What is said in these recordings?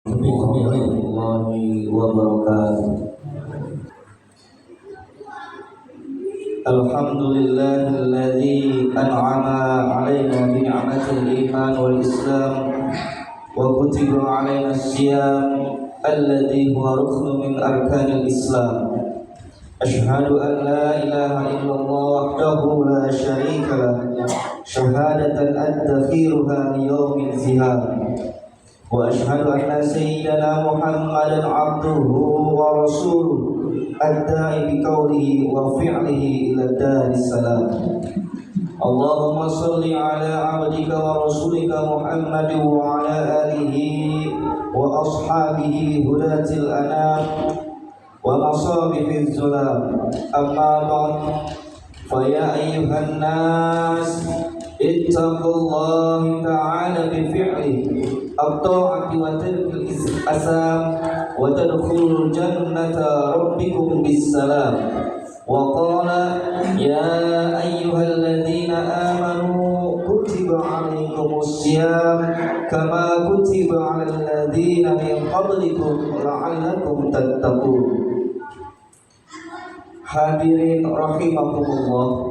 warahmatullahi wabarakatuh. Alhamdulillahilladzi an'ama 'alaina bi ni'matil iman wal islam wa kutiba 'alaina as-siyam alladzi huwa ruknun min arkanil islam. Asyhadu an la ilaha illallah wahdahu la syarika lah syahadatan adtakhiruha li yaumil zihar. Wa asyhadu anna sayyidana Muhammadan abduhu wa rasuluh ad-da'i bi qawlihi wa fi'lihi ila daris salam. Allahumma salli ala abdika wa rasulika Muhammadin wa ala alihi wa ashabihi hudatil anam wa masabihiz zulam. Amma ba'd, fa ya ayyuhan nas ittaqullaha ta'ala bi fi'lihi at-ta'ati wa tarkil asam wa tadkhulul jannata rabbikum bis-salam. Wa qala ya ayyuhalladzina amanu kutiba 'alaikumus syiyam kama kutiba 'alal ladzina min qablikum la'allakum tattaqun. Hadirin rahimakumullah,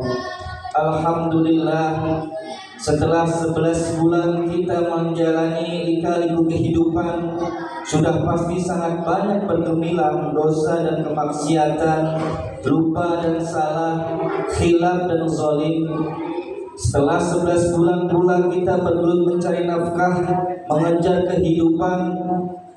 alhamdulillah, setelah 11 bulan kita menjalani lika-liku kehidupan, sudah pasti sangat banyak bergemilang dosa dan kemaksiatan, lupa dan salah, khilaf dan zalim. Setelah 11 bulan pula kita bergelut mencari nafkah, mengejar kehidupan.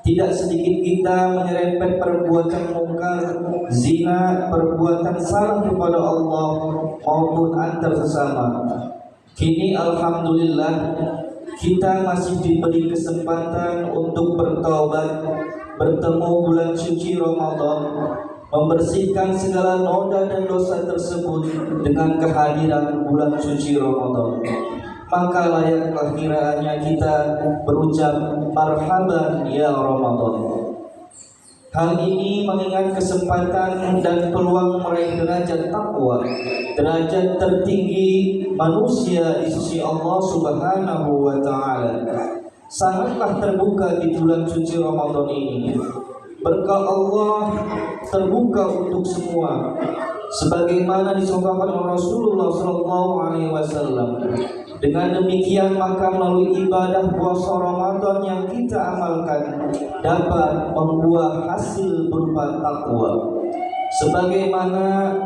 Tidak sedikit kita menyerempet perbuatan mungkar, zina, perbuatan salah kepada Allah maupun antar sesama. Kini alhamdulillah kita masih diberi kesempatan untuk bertaubat, bertemu bulan suci Ramadan, membersihkan segala noda dan dosa tersebut dengan kehadiran bulan suci Ramadan. Maka layaklah kiraannya kita berucap marhaban ya Ramadan. Hal ini mengingat kesempatan dan peluang meraih derajat takwa, derajat tertinggi manusia di sisi Allah Subhanahu wa Ta'ala, sangatlah terbuka di bulan suci Ramadan ini. Berkah Allah terbuka untuk semua, sebagaimana disabdakan oleh Rasulullah SAW. Dengan demikian maka melalui ibadah puasa Ramadan yang kita amalkan dapat membuah hasil berupa takwa. Sebagaimana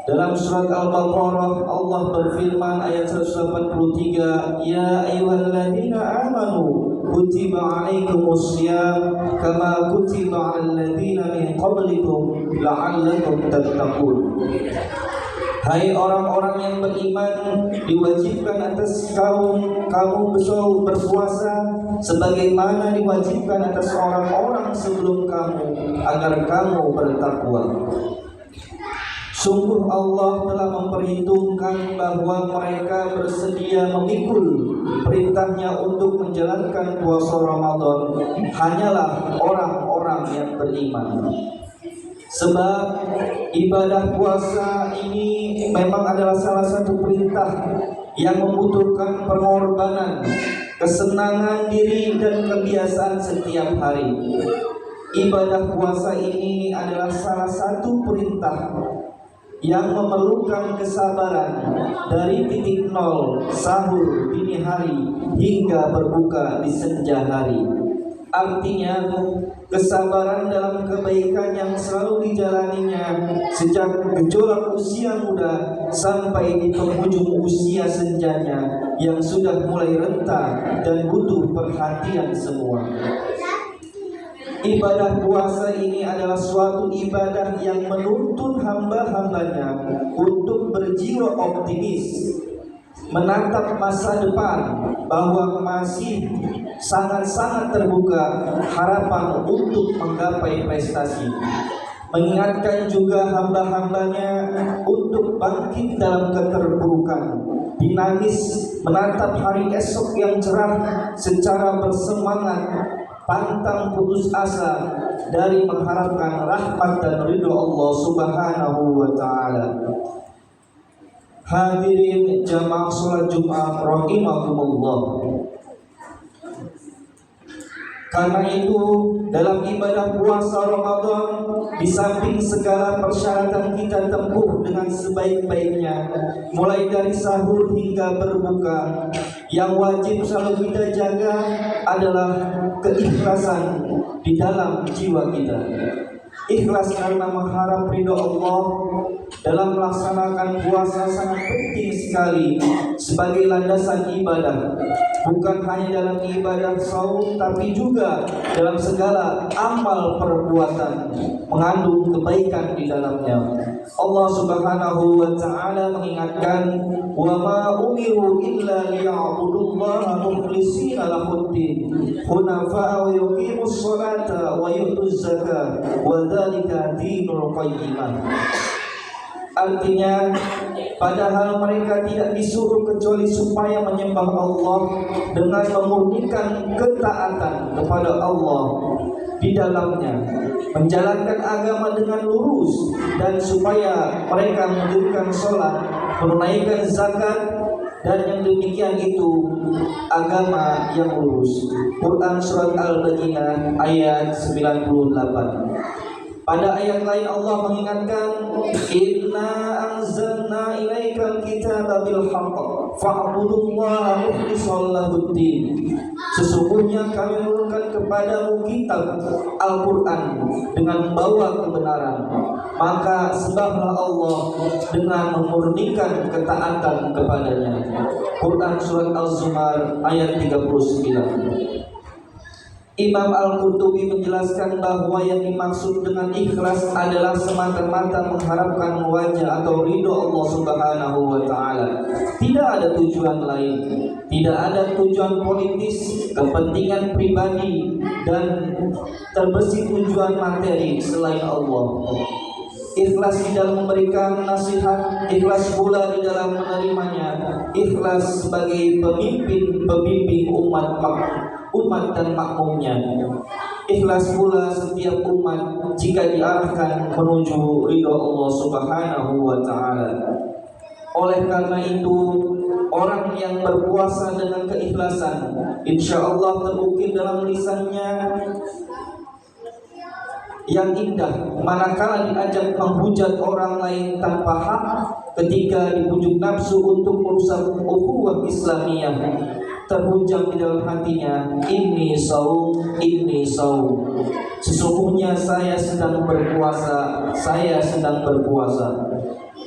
dalam surat Al-Baqarah Allah berfirman ayat 183, ya ayyuhalladzina amanu kutiba 'alaikumus syiyam kama kutiba 'alal ladzina min qablikum la'allakum tattaqun. Hai orang-orang yang beriman, diwajibkan atas kamu berpuasa sebagaimana diwajibkan atas orang-orang sebelum kamu agar kamu bertakwa. Sungguh Allah telah memperhitungkan bahwa mereka bersedia memikul perintahnya untuk menjalankan puasa Ramadan hanyalah orang-orang yang beriman. Sebab ibadah puasa ini memang adalah salah satu perintah yang membutuhkan pengorbanan, kesenangan diri dan kebiasaan setiap hari. Ibadah puasa ini adalah salah satu perintah yang memerlukan kesabaran dari titik nol sahur dini hari hingga berbuka di senja hari. Artinya kesabaran dalam kebaikan yang selalu dijalaninya sejak gejolak usia muda sampai di penghujung usia senjanya yang sudah mulai renta dan butuh perhatian semua. Ibadah puasa ini adalah suatu ibadah yang menuntun hamba-hambanya untuk berjiwa optimis, menatap masa depan bahwa masih sangat-sangat terbuka harapan untuk menggapai prestasi. Mengingatkan juga hamba-hambanya untuk bangkit dalam keterpurukan, dinamis menatap hari esok yang cerah secara bersemangat, pantang putus asa dari mengharapkan rahmat dan ridho Allah Subhanahu wa Ta'ala. Hadirin jamaah sholat Jumat rahimakumullah. Karena itu dalam ibadah puasa Ramadan, di samping segala persyaratan kita tempuh dengan sebaik-baiknya, mulai dari sahur hingga berbuka, yang wajib selalu kita jaga adalah keikhlasan di dalam jiwa kita. Ikhlas karena mengharap ridho Allah. Dalam melaksanakan puasa sangat penting sekali sebagai landasan ibadah, bukan hanya dalam ibadah saum, tapi juga dalam segala amal perbuatan mengandung kebaikan di dalamnya. Allah Subhanahu wa taala mengingatkan, "Wa ma umiru illa liya'budullaha mukhlishina lahuddin, hunafa'a wa yuqimus sholata wa yu'tuz zakata wa dzalika dinul qayyimah." Artinya, padahal mereka tidak disuruh kecuali supaya menyembah Allah dengan memurnikan ketaatan kepada Allah di dalamnya, menjalankan agama dengan lurus, dan supaya mereka mendirikan sholat, menunaikan zakat, dan yang demikian itu agama yang lurus. Quran Surat Al-Baqarah ayat 98. Pada ayat lain Allah mengingatkan, "Inna anzalna ilaikal kitaba bil haqq fa'budullaha mukhlishal lahuddin." Sesungguhnya kami menurunkan kepadamu kitab Al-Quran dengan membawa kebenaran, maka sembahlah Allah dengan memurnikan ketaatan kepadanya. Quran Surat Al-Zumar ayat 39. Imam Al-Qurtubi menjelaskan bahwa yang dimaksud dengan ikhlas adalah semata-mata mengharapkan wajah atau ridho Allah Subhanahu wa taala. Tidak ada tujuan lain, tidak ada tujuan politis, kepentingan pribadi, dan terbesit tujuan materi selain Allah. Ikhlas di dalam memberikan nasihat, ikhlas pula di dalam menerimanya, ikhlas sebagai pembimbing umat dan makmumnya. Ikhlas pula setiap umat jika diarahkan menuju ridho Allah Subhanahu wa taala. Oleh karena itu, orang yang berpuasa dengan keikhlasan, insya Allah terukir dalam lisannya yang indah manakala diajak menghujat orang lain tanpa hak, ketika dibujuk nafsu untuk merusak ukhuwah Islamiyah, terhujam di dalam hatinya, ini saum, sesungguhnya saya sedang berpuasa,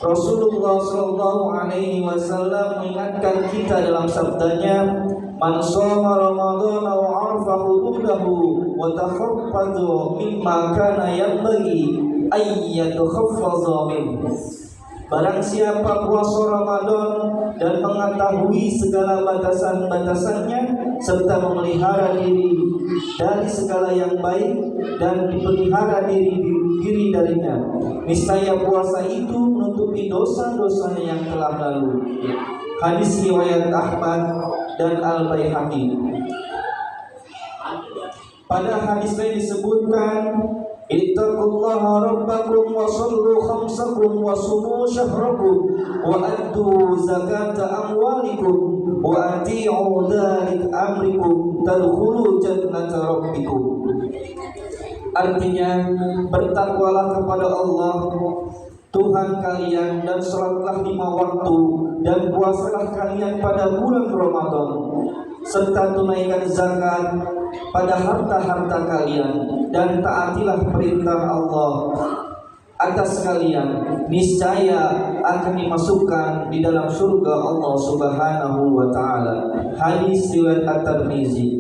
Rasulullah Shallallahu Alaihi Wasallam mengingatkan kita dalam sabdanya, "Man shoma Ramadan wa 'arafa hududahu wa takhaffadha mimma kana yanbaghi ay yatakhaffaza min." Barang siapa puasa Ramadan dan mengetahui segala batasan-batasannya serta memelihara diri dari segala yang baik dan dipelihara diri darinya, niscaya puasa itu menutupi dosa-dosanya yang telah lalu. Hadis riwayat Ahmad dan Al-Baihaqi. Pada hadis lain disebutkan, "Ittaqullaha rabbakum wa sallu khamsakum wa sumu syahrakum wa addu zakata amwalikum wa ati'u dhalik amrikum tadkhulu jannata rabbikum." Artinya, bertakwalah kepada Allah Tuhan kalian dan salatlah 5 waktu dan puasalah kalian pada bulan Ramadan, serta tunaikan zakat pada harta-harta kalian dan taatilah perintah Allah atas kalian, niscaya akan dimasukkan di dalam surga Allah Subhanahu wa taala. Hadis riwayat At-Tirmizi.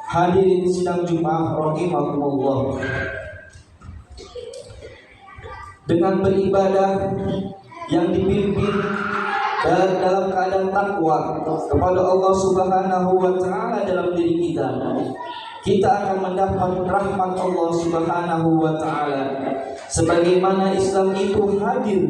Hadirin sidang Jumat rahimakumullah, dengan beribadah yang dipimpin dan dalam keadaan takwa kepada Allah Subhanahu wa taala dalam diri kita akan mendapat rahmat Allah Subhanahu wa taala. Sebagaimana Islam itu hadir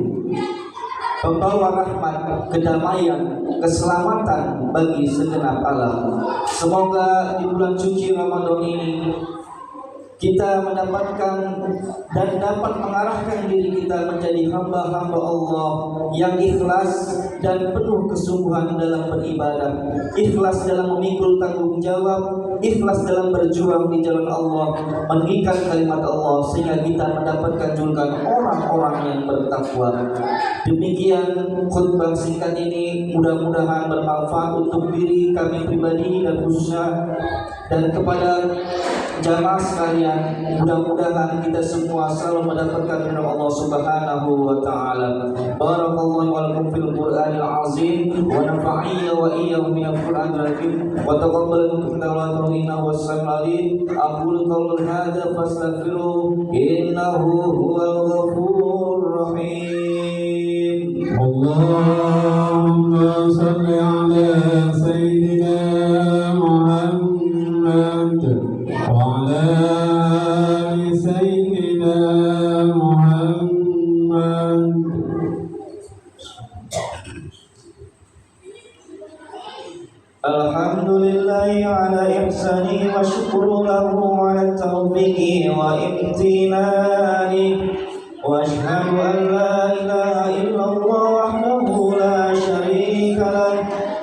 membawa rahmat, kedamaian, keselamatan bagi segenap alam. Semoga di bulan suci Ramadan ini kita mendapatkan dan dapat mengarahkan diri kita menjadi hamba-hamba Allah yang ikhlas dan penuh kesungguhan dalam beribadah, ikhlas dalam memikul tanggung jawab, ikhlas dalam berjuang di jalan Allah, meninggikan kalimat Allah, sehingga kita mendapatkan julukan orang-orang yang bertakwa. Demikian khutbah singkat ini, mudah-mudahan bermanfaat untuk diri kami pribadi dan khususnya dan kepada jamaah sekalian. Mudah-mudahan kita semua selalu mendapatkan ridha Allah Subhanahu wa taala. Barakallahu wa lakum fil Qur'anil azim wa nafa'iyya wa iyyakum minal Qur'anil hakim wa taqabbal minkum innahu was-sami'ul alim. Aqulu qawli hadza fastaghfiruhu innahu huwal ghafurur rahim. Allahumma shalli ala sayyidina Muhammad wa ala ali sayyidina Muhammad. Alhamdulillahi ala ihsani wa syukru lahu ala taufiqi wa imtinani wa ashhadu an la ilaha illallah wahdahu la syarika lah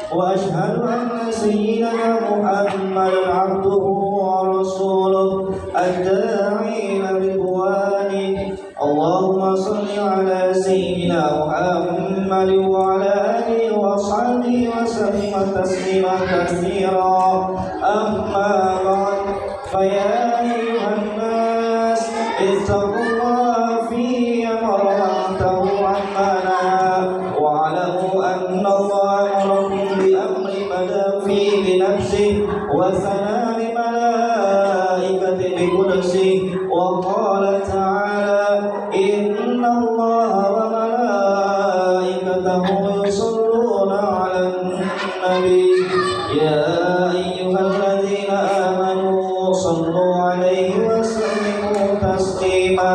wa ashhadu anna sayyidina Muhammadan abduhu wa rasuluh ad-da'i ila ridwani. Allahumma salli ala sayyidina Muhammad wa ala alihi wa sahbihi wa sallim tasliman katsira. Amma ba'd, fa ya ayyuhan nas ittaqullaha fi amratahu amana wa alamu anna Allah amarakum bi amri bada fi bi nafsi wa sanani malaikati bi qudsi wa qala ta'ala inna Allah wa malaikatahu yusalluna 'alan nabi ya ayyuhalladzina amanu sallu 'alaihi wa sallimu taslima.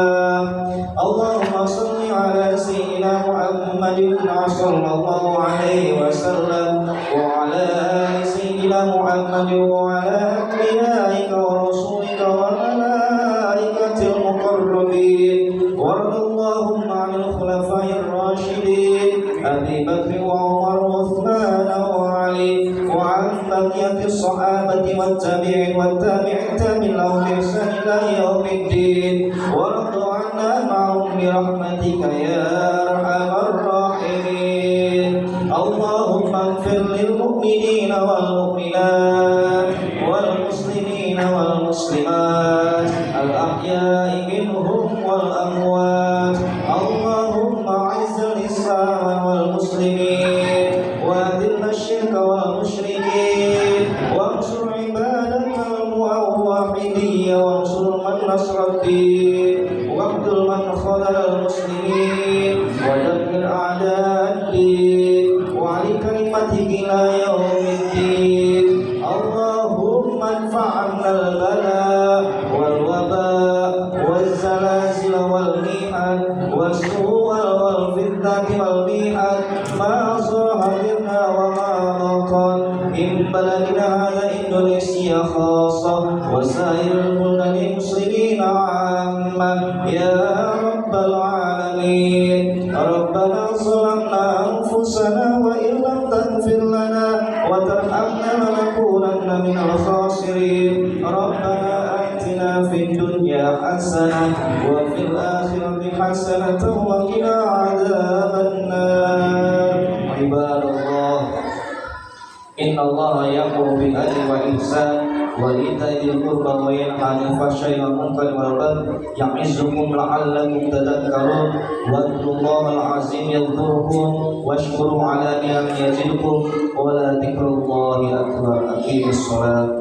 Allahumma salli 'ala sayyidina Muhammadin sallallahu 'alaihi wasallam wa 'ala ali sayyidina Muhammadin wa 'ala anbiya'ika wa rasulika wa malaikatil muqarrabin warḍallahumma 'anil khulafa'ir rasyidin Abi Bakr wa Umar wa Uthman wa Ali wa 'an baqiyatis sahabati wat tabi'in wat tabi'in lahum bi ihsan ila yaumiddin wa raddu 'anna ma'hum bi rahmatika ya arhamar rahimin. Allahumma ighfir lil mu'minina wal mu'minat wal muslimina wal muslimat al ahya'i minhum wal amwat. Allahumma 'izzil islam wal muslimin wa adhil asyirka wal musyrikin wa ansur ibadatal muwahhidin wa ansur man nasra ad-din wa qtul man khadala al muslimin wa dammir a'da ad-din wa 'ali kalimatika ila yaumiddin. Allahumma anfa'na al bala wal waba wal zalazil wal mihan was wal fitnati wal mihan ma zahirna wa ma batan min baladina hadha Indonesia khassa wa sa'iril buldanil muslimin 'amma ya rabbal alamin. Rabbana zalamna anfusana wa illam taghfir lana wa tarhamna lanakunanna minal khasirin. Rabbana atina fid dunya hasanah wa fil akhirati hasanah wa qina adzaban nar. Ibadallah, innallaha ya'muru bil adli wal ihsan wa ita'i dzil qurba wa yanha 'anil fahsya'i wal munkari wal baghi ya'izukum la'allakum tadhakkarun. Wadhkurullahal 'azim yadhkurkum washkuru 'ala ni'amihi yazidkum wa la dzikrullahi akbar. Aqimis shalah.